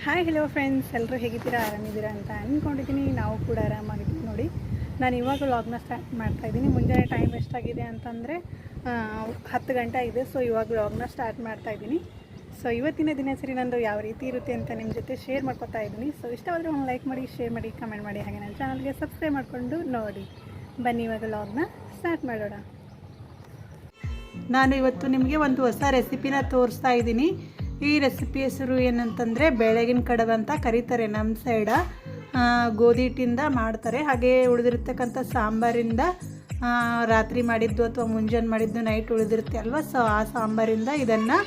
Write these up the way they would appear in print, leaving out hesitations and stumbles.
Hi hello friends, ಎಲ್ಲರೂ ಹೇಗಿದ್ದೀರಾ? ಆರಾಮಿದ್ದೀರಾ ಅಂತ ಅಂದ್ಕೊಂಡಿದ್ದೀನಿ. ನಾವು ಕೂಡ ಆರಾಮಾಗಿದ್ದೀವಿ ನೋಡಿ. ನಾನು ಇವಾಗ ವ್ಲಾಗ್ನ ಸ್ಟಾರ್ಟ್ ಮಾಡ್ತಾಯಿದ್ದೀನಿ. ಮುಂಜಾನೆ ಟೈಮ್ ಎಷ್ಟಾಗಿದೆ ಅಂತಂದರೆ 10 ಗಂಟೆ ಆಗಿದೆ. ಸೊ ಇವಾಗ ವ್ಲಾಗ್ನ ಸ್ಟಾರ್ಟ್ ಮಾಡ್ತಾಯಿದ್ದೀನಿ. ಸೊ ಇವತ್ತಿನ ದಿನಚರಿ ನಂದು ಯಾವ ರೀತಿ ಇರುತ್ತೆ ಅಂತ ನಿಮ್ಮ ಜೊತೆ ಶೇರ್ ಮಾಡ್ಕೊತಾ ಇದ್ದೀನಿ. ಸೊ ಇಷ್ಟವಾದರೆ ಒಂದು ಲೈಕ್ ಮಾಡಿ, ಶೇರ್ ಮಾಡಿ, ಕಮೆಂಟ್ ಮಾಡಿ, ಹಾಗೆ ನನ್ನ ಚಾನಲ್ಗೆ ಸಬ್ಸ್ಕ್ರೈಬ್ ಮಾಡಿಕೊಂಡು ನೋಡಿ. ಬನ್ನಿ ಇವಾಗ ವ್ಲಾಗ್ನ ಸ್ಟಾರ್ಟ್ ಮಾಡೋಣ. ನಾನು ಇವತ್ತು ನಿಮಗೆ ಒಂದು ಹೊಸ ರೆಸಿಪಿನ ತೋರಿಸ್ತಾ ಇದ್ದೀನಿ. ಈ ರೆಸಿಪಿ ಹೆಸರು ಏನಂತಂದರೆ ಬೆಳಗಿನ ಕಡಬು ಅಂತ ಕರೀತಾರೆ ನಮ್ಮ ಸೈಡ. ಗೋಧಿ ಹಿಟ್ಟಿಂದ ಮಾಡ್ತಾರೆ. ಹಾಗೆ ಉಳಿದಿರ್ತಕ್ಕಂಥ ಸಾಂಬಾರಿಂದ ರಾತ್ರಿ ಮಾಡಿದ್ದು ಅಥವಾ ಮುಂಜಾನೆ ಮಾಡಿದ್ದು ನೈಟ್ ಉಳಿದಿರುತ್ತೆ ಅಲ್ವಾ, ಸೊ ಆ ಸಾಂಬಾರಿಂದ ಇದನ್ನು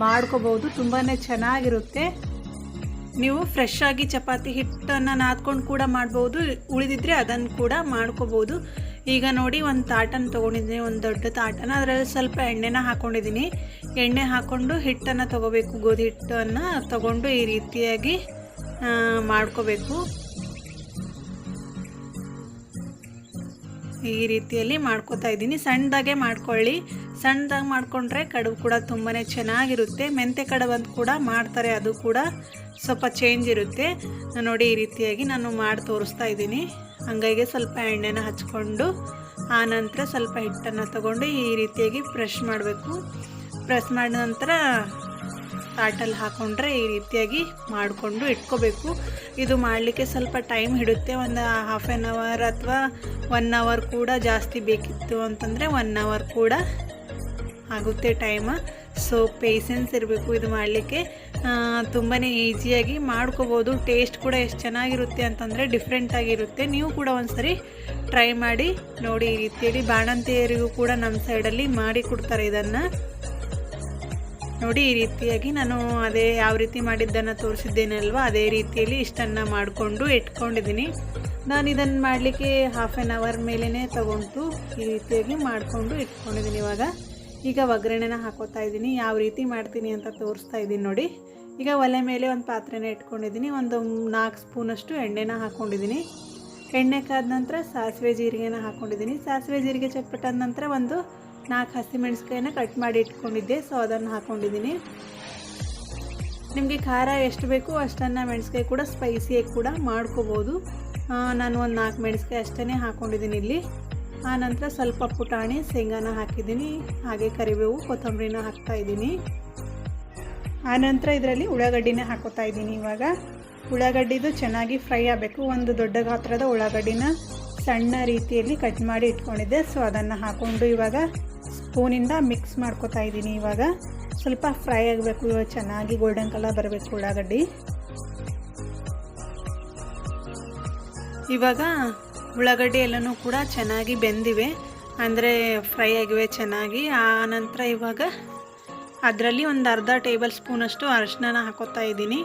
ಮಾಡ್ಕೋಬೋದು. ತುಂಬಾ ಚೆನ್ನಾಗಿರುತ್ತೆ. ನೀವು ಫ್ರೆಶ್ ಆಗಿ ಚಪಾತಿ ಹಿಟ್ಟನ್ನು ನಾದ್ಕೊಂಡು ಕೂಡ ಮಾಡ್ಬೋದು, ಉಳಿದಿದ್ರೆ ಅದನ್ನು ಕೂಡ ಮಾಡ್ಕೋಬೋದು. ಈಗ ನೋಡಿ, ಒಂದು ತಾಟನ್ನು ತೊಗೊಂಡಿದ್ದೀನಿ, ಒಂದು ದೊಡ್ಡ ತಾಟನ. ಅದರಲ್ಲಿ ಸ್ವಲ್ಪ ಎಣ್ಣೆನ ಹಾಕ್ಕೊಂಡಿದ್ದೀನಿ. ಎಣ್ಣೆ ಹಾಕ್ಕೊಂಡು ಹಿಟ್ಟನ್ನು ತೊಗೋಬೇಕು. ಗೋಧಿ ಹಿಟ್ಟನ್ನು ತೊಗೊಂಡು ಈ ರೀತಿಯಾಗಿ ಮಾಡ್ಕೋಬೇಕು. ಈ ರೀತಿಯಲ್ಲಿ ಮಾಡ್ಕೋತಾ ಇದ್ದೀನಿ. ಸಣ್ಣದಾಗೆ ಮಾಡ್ಕೊಳ್ಳಿ. ಸಣ್ಣದಾಗಿ ಮಾಡಿಕೊಂಡ್ರೆ ಕಡುಬು ಕೂಡ ತುಂಬಾ ಚೆನ್ನಾಗಿರುತ್ತೆ. ಮೆಂತ್ಯ ಕಡುಬು ಅಂತ ಕೂಡ ಮಾಡ್ತಾರೆ, ಅದು ಕೂಡ ಸ್ವಲ್ಪ ಚೇಂಜ್ ಇರುತ್ತೆ ನೋಡಿ. ಈ ರೀತಿಯಾಗಿ ನಾನು ಮಾಡಿ ತೋರಿಸ್ತಾ ಇದ್ದೀನಿ. ಅಂಗೈಗೆ ಸ್ವಲ್ಪ ಎಣ್ಣೆನ ಹಚ್ಕೊಂಡು ಆನಂತರ ಸ್ವಲ್ಪ ಹಿಟ್ಟನ್ನು ತಗೊಂಡು ಈ ರೀತಿಯಾಗಿ ಪ್ರೆಸ್ ಮಾಡಬೇಕು. ಪ್ರೆಸ್ ಮಾಡಿದ ನಂತರ ತಾಟಲ್ಲಿ ಹಾಕ್ಕೊಂಡ್ರೆ ಈ ರೀತಿಯಾಗಿ ಮಾಡಿಕೊಂಡು ಇಟ್ಕೋಬೇಕು. ಇದು ಮಾಡಲಿಕ್ಕೆ ಸ್ವಲ್ಪ ಟೈಮ್ ಹಿಡುತ್ತೆ. ಒಂದು ಹಾಫ್ ಆನ್ ಅವರ್ ಅಥವಾ 1 ಅವರ್ ಕೂಡ, ಜಾಸ್ತಿ ಬೇಕಿತ್ತು ಅಂತಂದರೆ 1 ಅವರ್ ಕೂಡ ಆಗುತ್ತೆ ಟೈಮ್. ಸೊ ಪೇಷನ್ಸ್ ಇರಬೇಕು ಇದು ಮಾಡಲಿಕ್ಕೆ. ತುಂಬಾ ಈಸಿಯಾಗಿ ಮಾಡ್ಕೋಬೋದು. ಟೇಸ್ಟ್ ಕೂಡ ಎಷ್ಟು ಚೆನ್ನಾಗಿರುತ್ತೆ ಅಂತಂದರೆ ಡಿಫ್ರೆಂಟಾಗಿರುತ್ತೆ. ನೀವು ಕೂಡ ಒಂದ್ಸರಿ ಟ್ರೈ ಮಾಡಿ ನೋಡಿ. ಈ ರೀತಿಯಲ್ಲಿ ಬಾಣಂತಿಯರಿಗೂ ಕೂಡ ನಮ್ಮ ಸೈಡಲ್ಲಿ ಮಾಡಿ ಕೊಡ್ತಾರೆ ಇದನ್ನು ನೋಡಿ. ಈ ರೀತಿಯಾಗಿ ನಾನು ಅದೇ ಯಾವ ರೀತಿ ಮಾಡಿದ್ದನ್ನು ತೋರಿಸಿದ್ದೇನಲ್ವ, ಅದೇ ರೀತಿಯಲ್ಲಿ ಇಷ್ಟನ್ನು ಮಾಡಿಕೊಂಡು ಇಟ್ಕೊಂಡಿದ್ದೀನಿ. ನಾನು ಇದನ್ನು ಮಾಡಲಿಕ್ಕೆ ಹಾಫ್ ಆನ್ ಅವರ್ ಮೇಲೇ ತಗೊಂಡು ಈ ರೀತಿಯಾಗಿ ಮಾಡಿಕೊಂಡು ಇಟ್ಕೊಂಡಿದ್ದೀನಿ. ಈಗ ಒಗ್ಗರಣೆನ ಹಾಕೋತಾ ಇದ್ದೀನಿ. ಯಾವ ರೀತಿ ಮಾಡ್ತೀನಿ ಅಂತ ತೋರಿಸ್ತಾ ಇದ್ದೀನಿ ನೋಡಿ. ಈಗ ಒಲೆ ಮೇಲೆ ಒಂದು ಪಾತ್ರೆನ ಇಟ್ಕೊಂಡಿದ್ದೀನಿ. ಒಂದು 4 ಸ್ಪೂನಷ್ಟು ಎಣ್ಣೆನ ಹಾಕ್ಕೊಂಡಿದ್ದೀನಿ. ಎಣ್ಣೆ ಕಾದ ನಂತರ ಸಾಸಿವೆ ಜೀರಿಗೆನ ಹಾಕ್ಕೊಂಡಿದ್ದೀನಿ. ಸಾಸಿವೆ ಜೀರಿಗೆ ಚಟ್ಪಟಾದ ನಂತರ ಒಂದು 4 ಹಸಿಮೆಣಸಿಕಾಯಿನ ಕಟ್ ಮಾಡಿ ಇಟ್ಕೊಂಡಿದ್ದೆ, ಸೊ ಅದನ್ನು ಹಾಕ್ಕೊಂಡಿದ್ದೀನಿ. ನಿಮಗೆ ಖಾರ ಎಷ್ಟು ಬೇಕು ಅಷ್ಟನ್ನು ಮೆಣಸಿಕಾಯಿ ಕೂಡ ಸ್ಪೈಸಿಯಾಗಿ ಕೂಡ ಮಾಡ್ಕೋಬೋದು. ನಾನು ಒಂದು 4 ಮೆಣಸಿಕಾಯಿ ಅಷ್ಟೇ ಹಾಕ್ಕೊಂಡಿದ್ದೀನಿ ಇಲ್ಲಿ. ಆನಂತರ ಸ್ವಲ್ಪ ಪುಟಾಣಿ ಶೇಂಗಾನ ಹಾಕಿದ್ದೀನಿ. ಹಾಗೆ ಕರಿಬೇವು, ಕೊತ್ತಂಬರಿನ ಹಾಕ್ತಾಯಿದ್ದೀನಿ. ಆನಂತರ ಇದರಲ್ಲಿ ಉಳ್ಳಾಗಡ್ಡಿನ ಹಾಕೋತಾ ಇದ್ದೀನಿ. ಇವಾಗ ಉಳ್ಳಾಗಡ್ಡಿದು ಚೆನ್ನಾಗಿ ಫ್ರೈ ಆಗಬೇಕು. ಒಂದು ದೊಡ್ಡ ಗಾತ್ರದ ಉಳ್ಳಾಗಡ್ಡಿನ ಸಣ್ಣ ರೀತಿಯಲ್ಲಿ ಕಟ್ ಮಾಡಿ ಇಟ್ಕೊಂಡಿದ್ದೆ, ಸೊ ಅದನ್ನು ಹಾಕ್ಕೊಂಡು ಇವಾಗ ಸ್ಪೂನಿಂದ ಮಿಕ್ಸ್ ಮಾಡ್ಕೋತಾ ಇದ್ದೀನಿ. ಇವಾಗ ಸ್ವಲ್ಪ ಫ್ರೈ ಆಗಬೇಕು. ಇವಾಗ ಚೆನ್ನಾಗಿ ಗೋಲ್ಡನ್ ಕಲರ್ ಬರಬೇಕು ಉಳ್ಳಾಗಡ್ಡಿ. ಇವಾಗ ಉಳ್ಳಾಗಡ್ಡಿ ಎಲ್ಲನೂ ಕೂಡ ಚೆನ್ನಾಗಿ ಬೆಂದಿವೆ, ಅಂದರೆ ಫ್ರೈ ಆಗಿವೆ ಚೆನ್ನಾಗಿ. ಆನಂತರ ಇವಾಗ ಅದರಲ್ಲಿ ಒಂದು ಅರ್ಧ ಟೇಬಲ್ ಸ್ಪೂನಷ್ಟು ಅರಿಶಿನ ಹಾಕೋತಾ ಇದ್ದೀನಿ.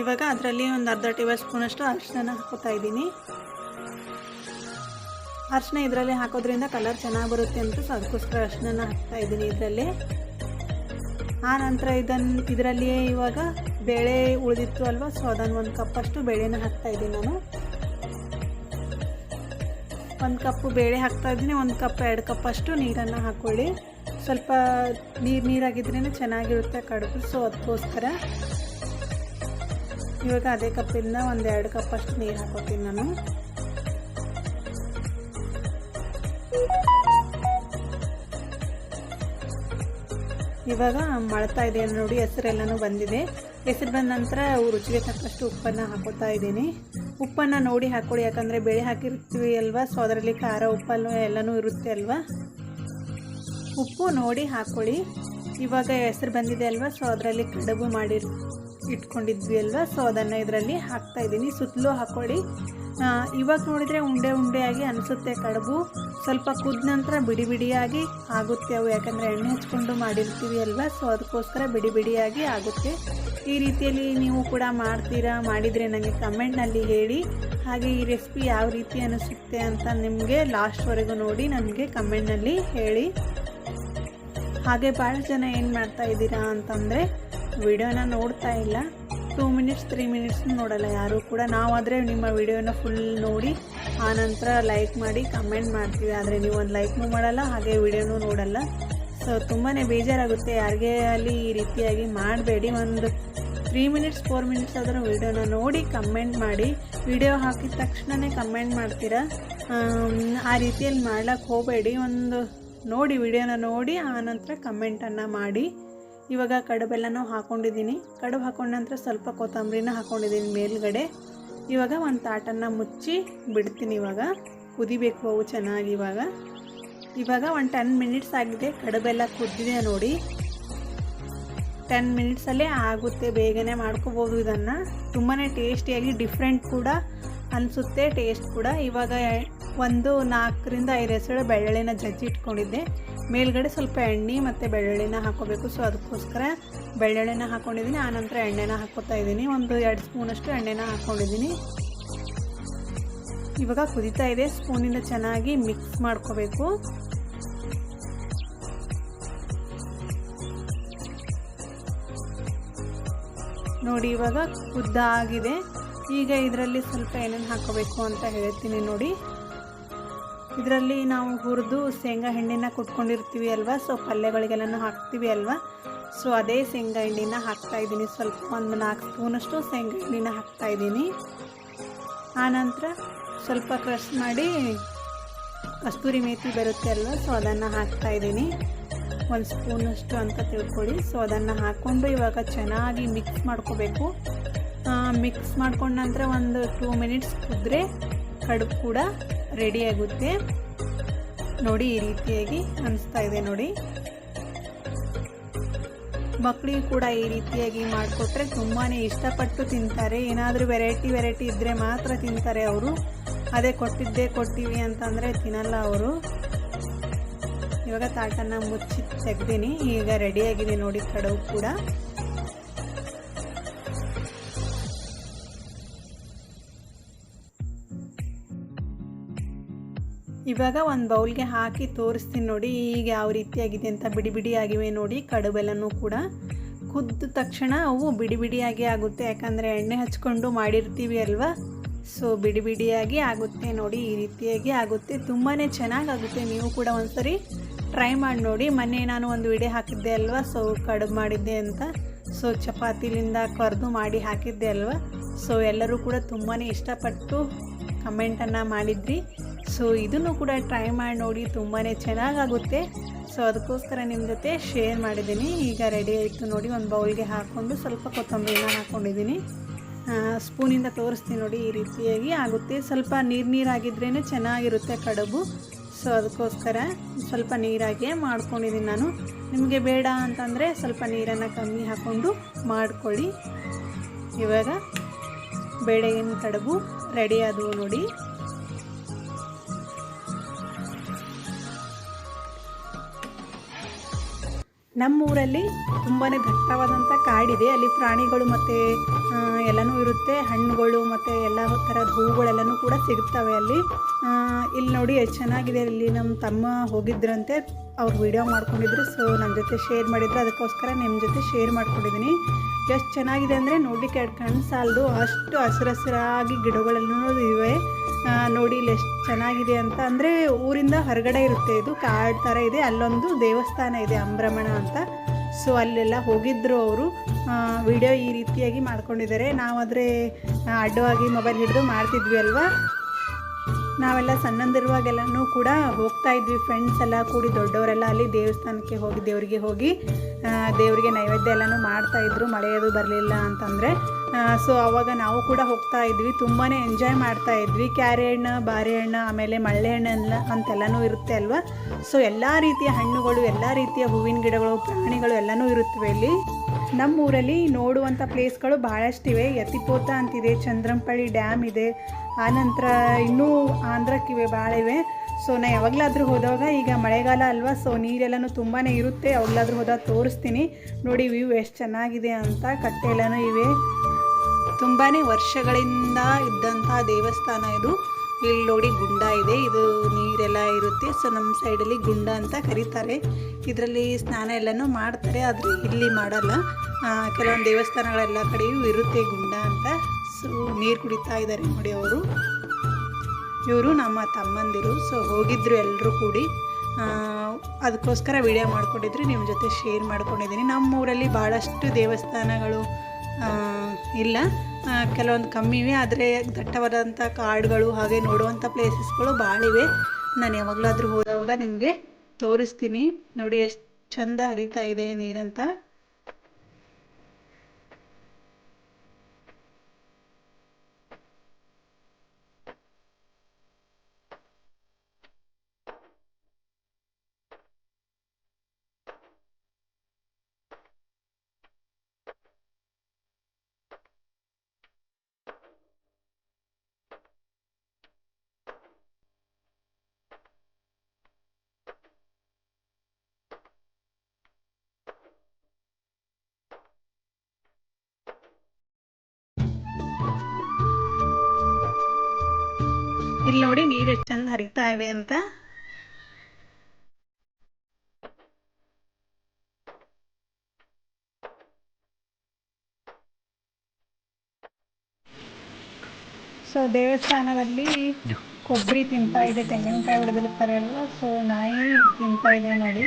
ಇವಾಗ ಅದರಲ್ಲಿ ಒಂದು ಅರ್ಧ ಟೇಬಲ್ ಸ್ಪೂನಷ್ಟು ಅರಿಶಿನ ಹಾಕೋತಾ ಇದ್ದೀನಿ. ಅರಿಶಿನ ಇದರಲ್ಲಿ ಹಾಕೋದ್ರಿಂದ ಕಲರ್ ಚೆನ್ನಾಗಿ ಬರುತ್ತೆ ಅಂತ, ಸೊ ಅದಕ್ಕೋಸ್ಕರ ಅರಿಶಿನ ಹಾಕ್ತಾ ಇದ್ದೀನಿ ಇದರಲ್ಲಿ. ಆನಂತರ ಇದರಲ್ಲಿಯೇ ಇವಾಗ ಬೇಳೆ ಉಳಿದಿತ್ತು ಅಲ್ವಾ, ಸೊ ಅದನ್ನು 1 ಕಪ್ಪಷ್ಟು ಬೇಳೆನ ಹಾಕ್ತಾ ಇದ್ದೀನಿ ನಾನು. 1 ಕಪ್ಪು ಬೇಳೆ ಹಾಕ್ತಾ ಇದ್ದೀನಿ. 1 ಕಪ್ 2 ಕಪ್ಪಷ್ಟು ನೀರನ್ನು ಹಾಕ್ಕೊಳ್ಳಿ. ಸ್ವಲ್ಪ ನೀರಾಗಿದ್ರೇ ಚೆನ್ನಾಗಿರುತ್ತೆ ಕಡುಬು, ಸೊ ಅದಕ್ಕೋಸ್ಕರ ಇವಾಗ ಅದೇ ಕಪ್ಪಿಂದ ಒಂದು 2 ಕಪ್ಪಷ್ಟು ನೀರು ಹಾಕೋತೀನಿ ನಾನು. ಇವಾಗ ಮಳ್ತಾ ಇದೆ ನೋಡಿ, ಹೆಸರೆಲ್ಲನೂ ಬಂದಿದೆ. ಹೆಸರು ಬಂದ ನಂತರ ರುಚಿಗೆ ತಕ್ಕಷ್ಟು ಉಪ್ಪನ್ನು ಹಾಕೋತಾ ಇದ್ದೀನಿ. ಉಪ್ಪನ್ನು ನೋಡಿ ಹಾಕ್ಕೊಳ್ಳಿ, ಯಾಕಂದರೆ ಬೇಳೆ ಹಾಕಿರ್ತೀವಿ ಅಲ್ವಾ, ಸೊ ಅದರಲ್ಲಿ ಖಾರ ಉಪ್ಪಲ್ಲೂ ಎಲ್ಲನೂ ಇರುತ್ತೆ ಅಲ್ವಾ. ಉಪ್ಪು ನೋಡಿ ಹಾಕ್ಕೊಳ್ಳಿ. ಇವಾಗ ಹೆಸರು ಬಂದಿದೆ ಅಲ್ವಾ, ಸೊ ಅದರಲ್ಲಿ ಕಡುಬು ಮಾಡಿ ಇಟ್ಕೊಂಡಿದ್ವಿ ಅಲ್ವಾ, ಸೊ ಅದನ್ನು ಇದರಲ್ಲಿ ಹಾಕ್ತಾಯಿದ್ದೀನಿ. ಸುತ್ತಲೂ ಹಾಕ್ಕೊಳ್ಳಿ. ಇವಾಗ ನೋಡಿದರೆ ಉಂಡೆ ಉಂಡೆಯಾಗಿ ಅನಿಸುತ್ತೆ ಕಡುಬು. ಸ್ವಲ್ಪ ಕುದ್ದ ನಂತರ ಬಿಡಿ ಬಿಡಿಯಾಗಿ ಆಗುತ್ತೆ ಅವು, ಯಾಕಂದರೆ ಎಣ್ಣೆ ಹಚ್ಕೊಂಡು ಮಾಡಿರ್ತೀವಿ ಅಲ್ವಾ, ಸೊ ಅದಕ್ಕೋಸ್ಕರ ಬಿಡಿ ಬಿಡಿಯಾಗಿ ಆಗುತ್ತೆ. ಈ ರೀತಿಯಲ್ಲಿ ನೀವು ಕೂಡ ಮಾಡಿದರೆ ನನಗೆ ಕಮೆಂಟ್ನಲ್ಲಿ ಹೇಳಿ. ಹಾಗೆ ಈ ರೆಸಿಪಿ ಯಾವ ರೀತಿ ಅನಿಸುತ್ತೆ ಅಂತ ನಿಮಗೆ ಲಾಸ್ಟ್ವರೆಗೂ ನೋಡಿ ನನಗೆ ಕಮೆಂಟ್ನಲ್ಲಿ ಹೇಳಿ. ಹಾಗೆ ಭಾಳ ಜನ ಏನು ಮಾಡ್ತಾ ಇದ್ದೀರಾ ಅಂತಂದರೆ ವಿಡಿಯೋನ ನೋಡ್ತಾ ಇಲ್ಲ, 2 ಮಿನಿಟ್ಸ್ 3 ಮಿನಿಟ್ಸ್ ನೋಡಲ್ಲ ಯಾರು ಕೂಡ. ನಾವಾದರೆ ನಿಮ್ಮ ವಿಡಿಯೋನ ಫುಲ್ ನೋಡಿ ಆನಂತರ ಲೈಕ್ ಮಾಡಿ ಕಮೆಂಟ್ ಮಾಡ್ತೀವಿ, ಆದರೆ ನೀವು ಒಂದು ಲೈಕ್ನೂ ಮಾಡಲ್ಲ, ಹಾಗೆ ವಿಡಿಯೋನೂ ನೋಡಲ್ಲ. ಸೊ ತುಂಬಾ ಬೇಜಾರಾಗುತ್ತೆ. ಯಾರಿಗೇ ಅಲ್ಲಿ ಈ ರೀತಿಯಾಗಿ ಮಾಡಬೇಡಿ. ಒಂದು 3 ಮಿನಿಟ್ಸ್ 4 ಮಿನಿಟ್ಸ್ ಆದರೂ ವಿಡಿಯೋನ ನೋಡಿ ಕಮೆಂಟ್ ಮಾಡಿ. ವಿಡಿಯೋ ಹಾಕಿದ ತಕ್ಷಣವೇ ಕಮೆಂಟ್ ಮಾಡ್ತೀರಾ, ಆ ರೀತಿಯಲ್ಲಿ ಮಾಡ್ಲಿಕ್ಕೆ ಹೋಗಬೇಡಿ. ಒಂದು ನೋಡಿ ವಿಡಿಯೋನ ನೋಡಿ ಆನಂತರ ಕಮೆಂಟನ್ನು ಮಾಡಿ. ಇವಾಗ ಕಡುಬೆಲ್ಲನೂ ಹಾಕ್ಕೊಂಡಿದ್ದೀನಿ. ಕಡುಬು ಹಾಕೊಂಡ ನಂತರ ಸ್ವಲ್ಪ ಕೊತ್ತಂಬರಿನ ಹಾಕ್ಕೊಂಡಿದ್ದೀನಿ ಮೇಲ್ಗಡೆ. ಇವಾಗ ಒಂದು ತಾಟನ್ನು ಮುಚ್ಚಿ ಬಿಡ್ತೀನಿ. ಇವಾಗ ಕುದಿಬೇಕು ಅವು ಚೆನ್ನಾಗಿ. ಇವಾಗ ಒಂದು 10 ಮಿನಿಟ್ಸ್ ಆಗಿದೆ. ಕಡುಬೆಲ್ಲ ಕುದ್ದಿದೆ ನೋಡಿ. 10 ಮಿನಿಟ್ಸಲ್ಲೇ ಆಗುತ್ತೆ, ಬೇಗನೆ ಮಾಡ್ಕೋಬೋದು. ಇದನ್ನು ತುಂಬಾ ಟೇಸ್ಟಿಯಾಗಿ ಡಿಫ್ರೆಂಟ್ ಕೂಡ ಅನಿಸುತ್ತೆ, ಟೇಸ್ಟ್ ಕೂಡ. ಇವಾಗ ಒಂದು 4 ರಿಂದ 5 ಎಸಳು ಬೆಳ್ಳುಳ್ಳಿನ ಜಜ್ಜಿ ಇಟ್ಕೊಂಡಿದ್ದೆ. ಮೇಲ್ಗಡೆ ಸ್ವಲ್ಪ ಎಣ್ಣೆ ಮತ್ತು ಬೆಳ್ಳುಳ್ಳಿನ ಹಾಕೋಬೇಕು. ಸೊ ಅದಕ್ಕೋಸ್ಕರ ಬೆಳ್ಳುಳ್ಳಿನ ಹಾಕ್ಕೊಂಡಿದ್ದೀನಿ. ಆನಂತರ ಎಣ್ಣೆನ ಹಾಕ್ಕೊತಾ ಇದ್ದೀನಿ. ಒಂದು 2 ಸ್ಪೂನಷ್ಟು ಎಣ್ಣೆನ ಹಾಕ್ಕೊಂಡಿದ್ದೀನಿ. ಇವಾಗ ಕುದೀತಾ ಇದೆ. ಸ್ಪೂನಿಂದ ಚೆನ್ನಾಗಿ ಮಿಕ್ಸ್ ಮಾಡ್ಕೋಬೇಕು. ನೋಡಿ ಇವಾಗ ಕುದ್ದ ಆಗಿದೆ. ಈಗ ಇದರಲ್ಲಿ ಸ್ವಲ್ಪ ಏನೇನು ಹಾಕೋಬೇಕು ಅಂತ ಹೇಳ್ತೀನಿ ನೋಡಿ. ಇದರಲ್ಲಿ ನಾವು ಹುರಿದು ಶೇಂಗಾ ಹಿಂಡಿನ ಕುಟ್ಕೊಂಡಿರ್ತೀವಿ ಅಲ್ವಾ, ಸೊ ಪಲ್ಯಗಳಿಗೆಲ್ಲನೂ ಹಾಕ್ತೀವಿ ಅಲ್ವಾ, ಸೊ ಅದೇ ಶೇಂಗಾ ಹಿಂಡಿನ ಹಾಕ್ತಾಯಿದ್ದೀನಿ. ಸ್ವಲ್ಪ ಒಂದು 4 ಸ್ಪೂನಷ್ಟು ಶೇಂಗಾ ಹಿಂಡಿನ ಹಾಕ್ತಾಯಿದ್ದೀನಿ. ಆನಂತರ ಸ್ವಲ್ಪ ಕ್ರಷ್ ಮಾಡಿ ಕಸ್ತೂರಿ ಮೇಥಿ ಬರುತ್ತೆ ಅಲ್ವಾ, ಸೊ ಅದನ್ನು ಹಾಕ್ತಾಯಿದ್ದೀನಿ. 1 ಸ್ಪೂನಷ್ಟು ಅಂತ ತಿಳ್ಕೊಳ್ಳಿ. ಸೊ ಅದನ್ನು ಹಾಕ್ಕೊಂಡು ಇವಾಗ ಚೆನ್ನಾಗಿ ಮಿಕ್ಸ್ ಮಾಡ್ಕೋಬೇಕು. ಮಿಕ್ಸ್ ಮಾಡ್ಕೊಂಡ ನಂತರ ಒಂದು 2 ಮಿನಿಟ್ಸ್ ಕುದ್ರೆ ಕಡುಬು ಕೂಡ ರೆಡಿ ಆಗುತ್ತೆ ನೋಡಿ. ಈ ರೀತಿಯಾಗಿ ಅನಿಸ್ತಾ ಇದೆ ನೋಡಿ. ಮಕ್ಕಳಿಗೂ ಕೂಡ ಈ ರೀತಿಯಾಗಿ ಮಾಡಿಕೊಟ್ರೆ ತುಂಬಾ ಇಷ್ಟಪಟ್ಟು ತಿಂತಾರೆ. ಏನಾದರೂ ವೆರೈಟಿ ಇದ್ದರೆ ಮಾತ್ರ ತಿಂತಾರೆ ಅವರು. ಅದೇ ಕೊಟ್ಟಿವಿ ಅಂತಂದರೆ ತಿನ್ನಲ್ಲ ಅವರು. ಇವಾಗ ತಾಟನ್ನು ಮುಚ್ಚಿ ತೆಗ್ದೀನಿ. ಈಗ ರೆಡಿಯಾಗಿದೆ ನೋಡಿ ಕಡುಬು ಕೂಡ. ಇವಾಗ ಒಂದು ಬೌಲ್ಗೆ ಹಾಕಿ ತೋರಿಸ್ತೀನಿ ನೋಡಿ ಈಗ ಯಾವ ರೀತಿಯಾಗಿದೆ ಅಂತ. ಬಿಡಿ ಆಗಿವೆ ನೋಡಿ ಕಡುಬೆಲ್ಲನೂ ಕೂಡ. ಕುದ್ದ ತಕ್ಷಣ ಅವು ಬಿಡಿಯಾಗಿ ಆಗುತ್ತೆ, ಯಾಕಂದರೆ ಎಣ್ಣೆ ಹಚ್ಕೊಂಡು ಮಾಡಿರ್ತೀವಿ ಅಲ್ವಾ, ಸೊ ಬಿಡಿಯಾಗಿ ಆಗುತ್ತೆ ನೋಡಿ. ಈ ರೀತಿಯಾಗಿ ಆಗುತ್ತೆ, ತುಂಬಾ ಚೆನ್ನಾಗಾಗುತ್ತೆ. ನೀವು ಕೂಡ ಒಂದ್ಸರಿ ಟ್ರೈ ಮಾಡಿ ನೋಡಿ. ಮೊನ್ನೆ ನಾನು ಒಂದು ವಿಡಿಯೋ ಹಾಕಿದ್ದೆ ಅಲ್ವಾ, ಸೊ ಕಡುಬು ಮಾಡಿದ್ದೆ ಅಂತ. ಸೊ ಚಪಾತಿಲಿಂದ ಕರ್ದು ಮಾಡಿ ಹಾಕಿದ್ದೆ ಅಲ್ವಾ, ಸೊ ಎಲ್ಲರೂ ಕೂಡ ತುಂಬಾ ಇಷ್ಟಪಟ್ಟು ಕಮೆಂಟನ್ನು ಮಾಡಿದ್ರಿ. ಸೊ ಇದನ್ನು ಕೂಡ ಟ್ರೈ ಮಾಡಿ ನೋಡಿ, ತುಂಬಾ ಚೆನ್ನಾಗಾಗುತ್ತೆ. ಸೊ ಅದಕ್ಕೋಸ್ಕರ ನಿಮ್ಮ ಜೊತೆ ಶೇರ್ ಮಾಡಿದ್ದೀನಿ. ಈಗ ರೆಡಿ ಆಯಿತು ನೋಡಿ. ಒಂದು ಬೌಲ್ಗೆ ಹಾಕ್ಕೊಂಡು ಸ್ವಲ್ಪ ಕೊತ್ತಂಬರಿನ ಹಾಕ್ಕೊಂಡಿದ್ದೀನಿ. ಸ್ಪೂನಿಂದ ತೋರಿಸ್ತೀನಿ ನೋಡಿ. ಈ ರೀತಿಯಾಗಿ ಆಗುತ್ತೆ. ಸ್ವಲ್ಪ ನೀರಾಗಿದ್ರೇ ಚೆನ್ನಾಗಿರುತ್ತೆ ಕಡುಬು. ಸೊ ಅದಕ್ಕೋಸ್ಕರ ಸ್ವಲ್ಪ ನೀರಾಗಿಯೇ ಮಾಡ್ಕೊಂಡಿದ್ದೀನಿ ನಾನು. ನಿಮಗೆ ಬೇಡ ಅಂತಂದರೆ ಸ್ವಲ್ಪ ನೀರನ್ನು ಕಮ್ಮಿ ಹಾಕ್ಕೊಂಡು ಮಾಡ್ಕೊಳ್ಳಿ. ಇವಾಗ ಬೇಳೆಗಿನ ಕಡುಬು ರೆಡಿ ಆದವು ನೋಡಿ. ನಮ್ಮೂರಲ್ಲಿ ತುಂಬಾ ದಟ್ಟವಾದಂಥ ಕಾಡಿದೆ. ಅಲ್ಲಿ ಪ್ರಾಣಿಗಳು ಮತ್ತು ಎಲ್ಲನೂ ಇರುತ್ತೆ. ಹಣ್ಣುಗಳು ಮತ್ತು ಎಲ್ಲ ಥರದ ಹೂಗಳೆಲ್ಲನೂ ಕೂಡ ಸಿಗ್ತವೆ ಅಲ್ಲಿ. ಇಲ್ಲಿ ನೋಡಿ ಎಷ್ಟು ಚೆನ್ನಾಗಿದೆ. ಇಲ್ಲಿ ನಮ್ಮ ತಮ್ಮ ಹೋಗಿದ್ರಂತೆ, ಅವ್ರು ವಿಡಿಯೋ ಮಾಡ್ಕೊಂಡಿದ್ರು. ಸೊ ನಮ್ಮ ಜೊತೆ ಶೇರ್ ಮಾಡಿದ್ರು, ಅದಕ್ಕೋಸ್ಕರ ನಿಮ್ಮ ಜೊತೆ ಶೇರ್ ಮಾಡ್ಕೊಂಡಿದ್ದೀನಿ. ಎಷ್ಟು ಚೆನ್ನಾಗಿದೆ ಅಂದರೆ ನೋಡಲಿಕ್ಕೆ ಕಣ್ಣು ಸಾಲದು, ಅಷ್ಟು ಹಸಿರಾಗಿ ಗಿಡಗಳೆಲ್ಲೂ ಇವೆ ನೋಡಿ. ಇಲ್ಲಿ ಎಷ್ಟು ಚೆನ್ನಾಗಿದೆ ಅಂತ. ಅಂದರೆ ಊರಿಂದ ಹೊರಗಡೆ ಇರುತ್ತೆ, ಇದು ಕಾಡು ಥರ ಇದೆ. ಅಲ್ಲೊಂದು ದೇವಸ್ಥಾನ ಇದೆ ಅಂಬ್ರಮಣ ಅಂತ. ಸೊ ಅಲ್ಲೆಲ್ಲ ಹೋಗಿದ್ದರು ಅವರು. ವಿಡಿಯೋ ಈ ರೀತಿಯಾಗಿ ಮಾಡ್ಕೊಂಡಿದ್ದಾರೆ. ನಾವಾದರೆ ಅಡ್ಡವಾಗಿ ಮೊಬೈಲ್ ಹಿಡಿದು ಮಾಡ್ತಿದ್ವಿ ಅಲ್ವಾ. ನಾವೆಲ್ಲ ಸಣ್ಣಂದಿರುವಾಗೆಲ್ಲನೂ ಕೂಡ ಹೋಗ್ತಾಯಿದ್ವಿ, ಫ್ರೆಂಡ್ಸ್ ಎಲ್ಲ ಕೂಡಿ ದೊಡ್ಡವರೆಲ್ಲ ಅಲ್ಲಿ ದೇವಸ್ಥಾನಕ್ಕೆ ಹೋಗಿ ದೇವರಿಗೆ ನೈವೇದ್ಯ ಎಲ್ಲನೂ ಮಾಡ್ತಾಯಿದ್ರು, ಮಳೆಯದು ಬರಲಿಲ್ಲ ಅಂತಂದರೆ. ಸೊ ಆವಾಗ ನಾವು ಕೂಡ ಹೋಗ್ತಾಯಿದ್ವಿ, ತುಂಬಾ ಎಂಜಾಯ್ ಮಾಡ್ತಾಯಿದ್ವಿ. ಕ್ಯಾರೆ ಹಣ್ಣು, ಬಾರೆಹಣ್ಣು, ಆಮೇಲೆ ಮಳ್ಳೆ ಹಣ್ಣೆಲ್ಲ ಅಂತೆಲ್ಲನೂ ಇರುತ್ತೆ ಅಲ್ವಾ. ಸೊ ಎಲ್ಲ ರೀತಿಯ ಹಣ್ಣುಗಳು, ಎಲ್ಲ ರೀತಿಯ ಹೂವಿನ ಗಿಡಗಳು, ಪ್ರಾಣಿಗಳು ಎಲ್ಲನೂ ಇರುತ್ತವೆ ಇಲ್ಲಿ. ನಮ್ಮೂರಲ್ಲಿ ನೋಡುವಂಥ ಪ್ಲೇಸ್ಗಳು ಭಾಳಷ್ಟಿವೆ. ಯತಿಪೋತ ಅಂತಿದೆ, ಚಂದ್ರಂಪಳ್ಳಿ ಡ್ಯಾಮ್ ಇದೆ, ಆನಂತರ ಇನ್ನೂ ಆಂಧ್ರಕ್ಕಿವೆ, ಭಾಳ ಇವೆ. ಸೊ ನಾ ಯಾವಾಗಲಾದರೂ ಹೋದಾಗ, ಈಗ ಮಳೆಗಾಲ ಅಲ್ವಾ, ಸೊ ನೀರೆಲ್ಲನೂ ತುಂಬಾ ಇರುತ್ತೆ. ಯಾವಾಗಲಾದರೂ ಹೋದಾಗ ತೋರಿಸ್ತೀನಿ ನೋಡಿ. ವ್ಯೂ ಎಷ್ಟು ಚೆನ್ನಾಗಿದೆ ಅಂತ. ಕಟ್ಟೆ ಎಲ್ಲನೂ ಇವೆ. ತುಂಬಾ ವರ್ಷಗಳಿಂದ ಇದ್ದಂಥ ದೇವಸ್ಥಾನ ಇದು. ಇಲ್ಲಿ ನೋಡಿ ಗುಂಡ ಇದೆ, ಇದು ನೀರೆಲ್ಲ ಇರುತ್ತೆ. ಸೊ ನಮ್ಮ ಸೈಡಲ್ಲಿ ಗುಂಡ ಅಂತ ಕರೀತಾರೆ. ಇದರಲ್ಲಿ ಸ್ನಾನ ಎಲ್ಲನೂ ಮಾಡ್ತಾರೆ, ಆದರೆ ಇಲ್ಲಿ ಮಾಡಲ್ಲ. ಕೆಲವೊಂದು ದೇವಸ್ಥಾನಗಳೆಲ್ಲ ಕಡೆಯೂ ಇರುತ್ತೆ ಗುಂಡ ಅಂತ. ಸೊ ನೀರು ಕುಡಿತಾ ಇದ್ದಾರೆ ನೋಡಿ ಅವರು. ಇವರು ನಮ್ಮ ತಮ್ಮಂದಿರು. ಸೊ ಹೋಗಿದ್ರು ಎಲ್ಲರೂ ಕೂಡಿ. ಅದಕ್ಕೋಸ್ಕರ ವಿಡಿಯೋ ಮಾಡ್ಕೊಂಡಿದ್ರೆ ನಿಮ್ಮ ಜೊತೆ ಶೇರ್ ಮಾಡ್ಕೊಂಡಿದ್ದೀನಿ. ನಮ್ಮೂರಲ್ಲಿ ಭಾಳಷ್ಟು ದೇವಸ್ಥಾನಗಳು ಇಲ್ಲ, ಕೆಲವೊಂದು ಕಮ್ಮಿ ಇವೆ, ಆದರೆ ದಟ್ಟವಾದಂಥ ಕಾಡುಗಳು ಹಾಗೆ ನೋಡುವಂಥ ಪ್ಲೇಸಸ್ಗಳು ಭಾಳ ಇವೆ. ನಾನು ಯಾವಾಗಲಾದರೂ ಹೋದಾಗ ನಿಮಗೆ ತೋರಿಸ್ತೀನಿ. ನೋಡಿ ಎಷ್ಟು ಚಂದ ಹರಿತಾ ಇದೆ ನೀರಂತ. ಇಲ್ಲಿ ನೋಡಿ ನೀರು ಎಷ್ಟು ಚಂದ ಹರಿತಾ ಇವೆ ಅಂತ. ಸೊ ದೇವಸ್ಥಾನದಲ್ಲಿ ಕೊಬ್ಬರಿ ತಿಂತಾ ಇದೆ, ತೆಂಗಿನಕಾಯಿ ಹೊಡೆದಿರ್ತಾರೆ ಅಲ್ವಾ, ಸೊ ನಾಯಿ ತಿಂತಾ ಇದೆ ನೋಡಿ.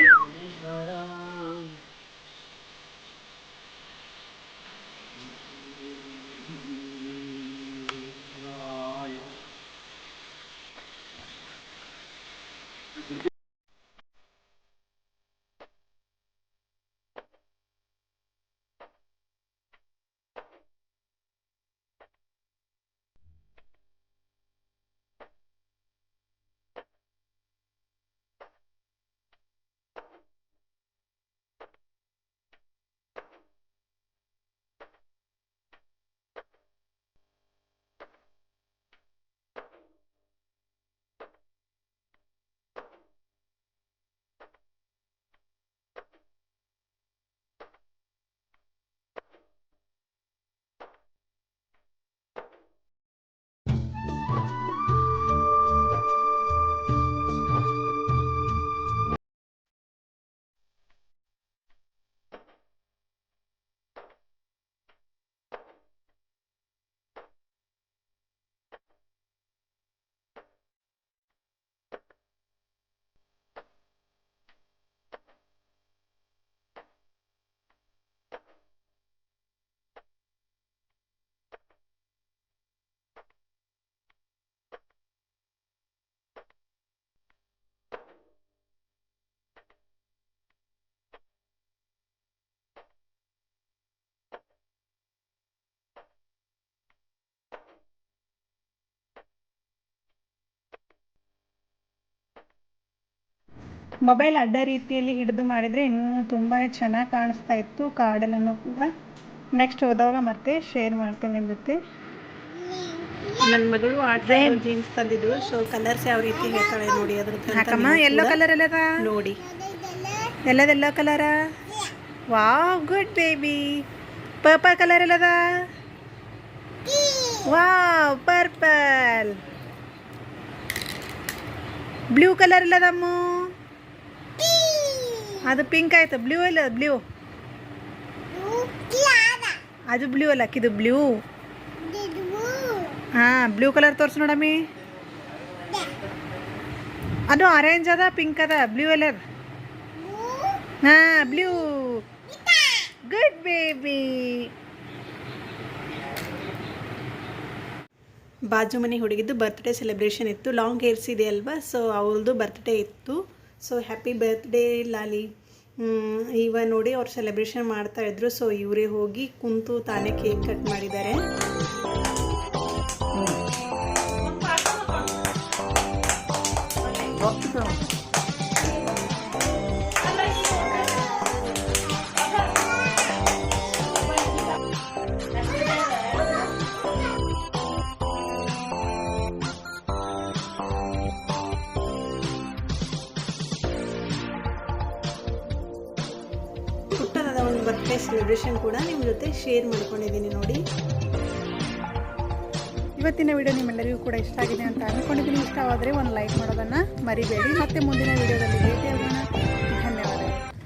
ಮೊಬೈಲ್ ಅಡ್ಡ ರೀತಿಯಲ್ಲಿ ಹಿಡಿದು ಮಾಡಿದರೆ ಇನ್ನೂ ತುಂಬ ಚೆನ್ನಾಗಿ ಕಾಣಿಸ್ತಾ ಇತ್ತು ಕಾಡಲ್ಲೂ ಕೂಡ. ನೆಕ್ಸ್ಟ್ ಹೋದಾಗ ಮತ್ತೆ ಶೇರ್ ಮಾಡ್ತೀನಿ ನಿಮ್ಮ ಜೊತೆ. ನನ್ನ ಮಗಳು ಆಡ್ರೆ ಜೀನ್ಸ್ ತಂದಿದ್ದು, ಸೊ ಕಲರ್ಸ್ ಯಾವ ರೀತಿ ಹೇಳ್ತಾಳೆ ನೋಡಿ. ಅದ್ರದ್ದು ಎಲ್ಲೋ ಕಲರ್ ಎಲ್ಲದ ನೋಡಿ, ಎಲ್ಲದೆಲ್ಲೋ ಕಲರ. Wow, good baby. Purple colour ಎಲ್ಲದ. Wow, purple. ಬ್ಲೂ ಕಲರ್ ಎಲ್ಲದಮ್ಮು. ಅದು ಪಿಂಕ್ ಆಯ್ತು. ಬ್ಲೂ ಅಲ್ಲ, ಬ್ಲೂ ಅದು ಬ್ಲೂ ಅಲ್ಲ, ಇದು ಬ್ಲೂ. ಹಾಂ, ಬ್ಲೂ ಕಲರ್ ತೋರಿಸು ನೋಡಮ್ಮಿ. ಅದು ಆರೆಂಜ್ ಅದ, ಪಿಂಕ್ ಅದ, ಬ್ಲೂ ಅಲ್ಲ. ಹಾಂ, ಬ್ಲೂ. Good baby. ಬಾಜು ಮನೆ ಹುಡುಗಿದ್ದು ಬರ್ತ್ಡೇ ಸೆಲೆಬ್ರೇಷನ್ ಇತ್ತು. ಲಾಂಗ್ ಹೇರ್ಸ್ ಇದೆ ಅಲ್ವಾ, ಸೊ ಅವಳದು ಬರ್ತ್ಡೇ ಇತ್ತು. ಸೊ ಹ್ಯಾಪಿ ಬರ್ತ್ಡೇ ಲಾಲಿ. ಇವ ನೋಡಿ ಅವ್ರು ಸೆಲೆಬ್ರೇಷನ್ ಮಾಡ್ತಾಯಿದ್ರು. ಸೊ ಇವರೇ ಹೋಗಿ ಕುಂತು ತಾನೇ ಕೇಕ್ ಕಟ್ ಮಾಡಿದ್ದಾರೆ. ಪುಟ್ಟದಾದ ಒಂದು ಬರ್ತ್ಡೇ ಸೆಲೆಬ್ರೇಷನ್ ಕೂಡ ನಿಮ್ಮ ಜೊತೆ ಶೇರ್ ಮಾಡ್ಕೊಂಡಿದ್ದೀನಿ ನೋಡಿ. ಇವತ್ತಿನ ವಿಡಿಯೋ ನಿಮ್ಮೆಲ್ಲರಿಗೂ ಕೂಡ ಇಷ್ಟ ಆಗಿದೆ ಅಂತ ಅಂದ್ಕೊಂಡಿದ್ದೀನಿ. ಇಷ್ಟವಾದರೆ ಒಂದು ಲೈಕ್ ಮಾಡೋದನ್ನು ಮರಿಬೇಡಿ. ಮತ್ತೆ ಮುಂದಿನ ವಿಡಿಯೋದಲ್ಲಿ ಭೇಟಿ ಆಗೋಣ.